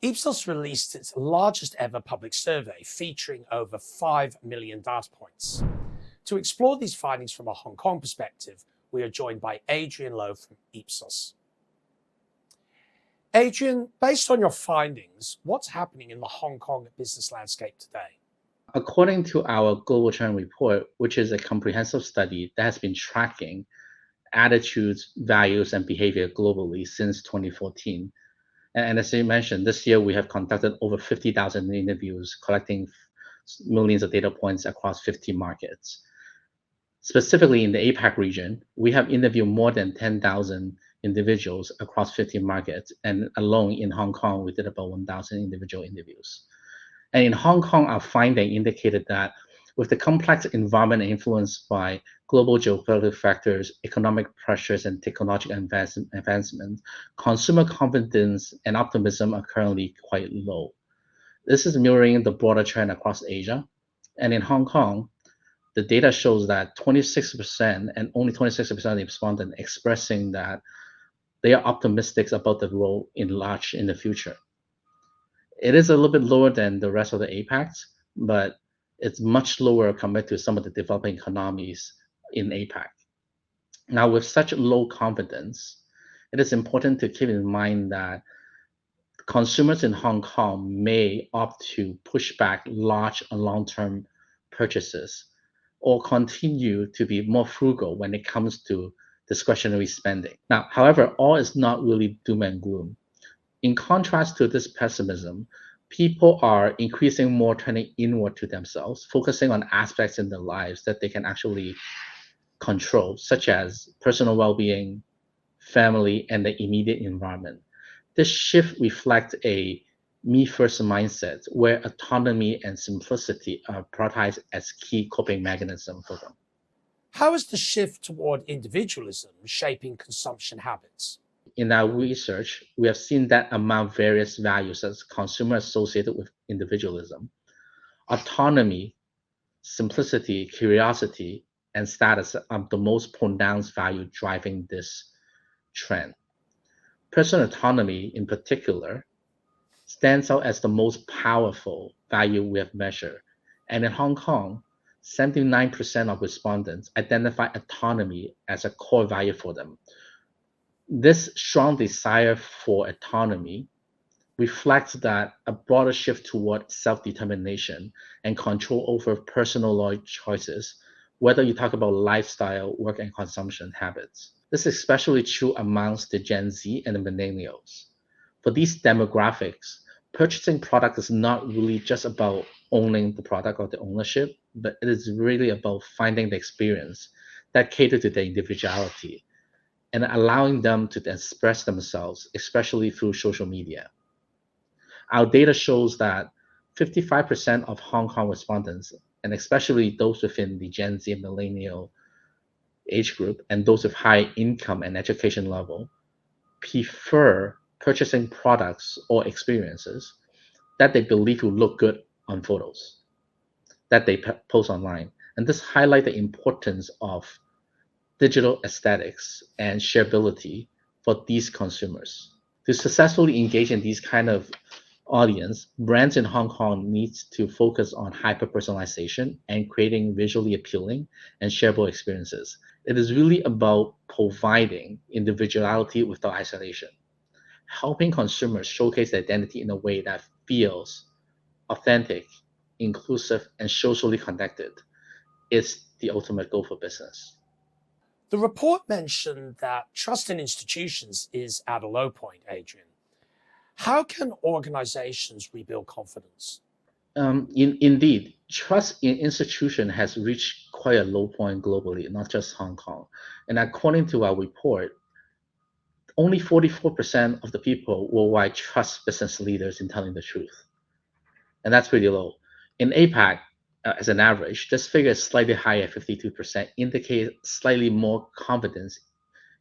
Ipsos released its largest ever public survey featuring over 5 million data points. To explore these findings from a Hong Kong perspective, we are joined by Adrian Lo from Ipsos. Adrian, based on your findings, what's happening in the Hong Kong business landscape today? According to our Global Trend Report, which is a comprehensive study that has been tracking attitudes, values, and behavior globally since 2014. And as you mentioned, this year we have conducted over 50,000 interviews, collecting millions of data points across 50 markets. Specifically in the APAC region, we have interviewed more than 10,000 individuals across 50 markets, and alone in Hong Kong, we did about 1,000 individual interviews. And in Hong Kong, our finding indicated that with the complex environment influenced by global geopolitical factors, economic pressures, and technological advancement, consumer confidence and optimism are currently quite low. This is mirroring the broader trend across Asia. And in Hong Kong, the data shows that 26% and only 26% of the respondents expressing that they are optimistic about the role in large in the future. It is a little bit lower than the rest of the APACs, but it's much lower compared to some of the developing economies in APAC. Now, with such low confidence, it is important to keep in mind that consumers in Hong Kong may opt to push back large and long-term purchases or continue to be more frugal when it comes to discretionary spending. Now, however, all is not really doom and gloom. In contrast to this pessimism, people are increasingly more turning inward to themselves, focusing on aspects in their lives that they can actually control, such as personal well-being, family, and the immediate environment. This shift reflects a me-first mindset where autonomy and simplicity are prioritized as key coping mechanisms for them. How is the shift toward individualism shaping consumption habits? In our research, we have seen that among various values as consumers associated with individualism, autonomy, simplicity, curiosity, and status are the most pronounced value driving this trend. Personal autonomy, in particular, stands out as the most powerful value we have measured. And in Hong Kong, 79% of respondents identify autonomy as a core value for them. This strong desire for autonomy reflects that a broader shift toward self-determination and control over personal choices, whether you talk about lifestyle, work, and consumption habits. This is especially true amongst the Gen Z and the millennials. For these demographics, purchasing product is not really just about owning the product or the ownership, but it is really about finding the experience that cater to their individuality and allowing them to express themselves, especially through social media. Our data shows that 55% of Hong Kong respondents, and especially those within the Gen Z and millennial age group and those with high income and education level, prefer purchasing products or experiences that they believe will look good on photos that they post online. And this highlights the importance of digital aesthetics and shareability for these consumers. To successfully engage in these kind of audience, brands in Hong Kong needs to focus on hyper-personalization and creating visually appealing and shareable experiences. It is really about providing individuality without isolation, helping consumers showcase their identity in a way that feels authentic, inclusive, and socially connected is the ultimate goal for business. The report mentioned that trust in institutions is at a low point, Adrian. How can organizations rebuild confidence? Indeed, trust in institution has reached quite a low point globally, not just Hong Kong. And according to our report, only 44% of the people worldwide trust business leaders in telling the truth. And that's pretty low. In APAC, as an average, this figure is slightly higher at 52%, indicating slightly more confidence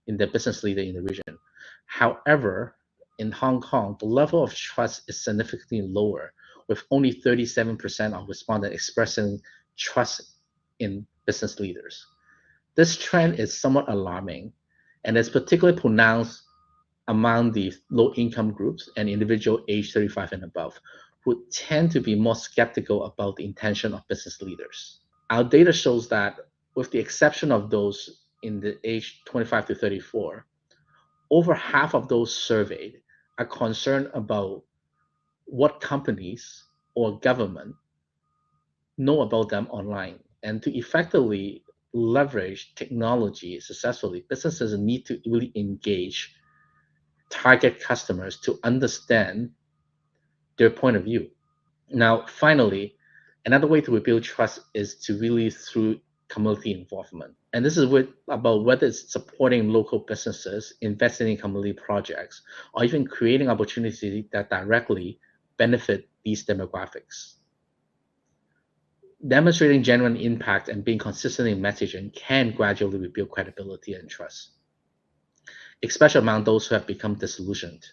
in the business leader in the region. However, in Hong Kong, the level of trust is significantly lower, with only 37% of respondents expressing trust in business leaders. This trend is somewhat alarming, and is particularly pronounced among the low-income groups and individuals aged 35 and above, who tend to be more skeptical about the intention of business leaders. Our data shows that, with the exception of those in the age 25 to 34, over half of those surveyed are concerned about what companies or government know about them online. And to effectively leverage technology successfully, businesses need to really engage target customers to understand their point of view. Now, finally, another way to rebuild trust is to really through community involvement. And this is about whether it's supporting local businesses, investing in community projects, or even creating opportunities that directly benefit these demographics. Demonstrating genuine impact and being consistent in messaging can gradually rebuild credibility and trust, especially among those who have become disillusioned.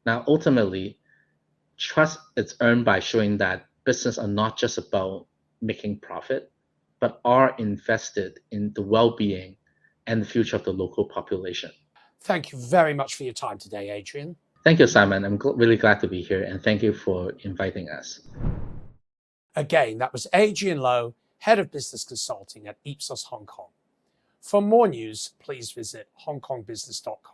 Now, ultimately, trust is earned by showing that business are not just about making profit, but are invested in the well-being and the future of the local population. Thank you very much for your time today, Adrian. Thank you, Simon. I'm really glad to be here, and thank you for inviting us. Again, that was Adrian Lo, Head of Business Consulting at Ipsos Hong Kong. For more news, please visit hongkongbusiness.com.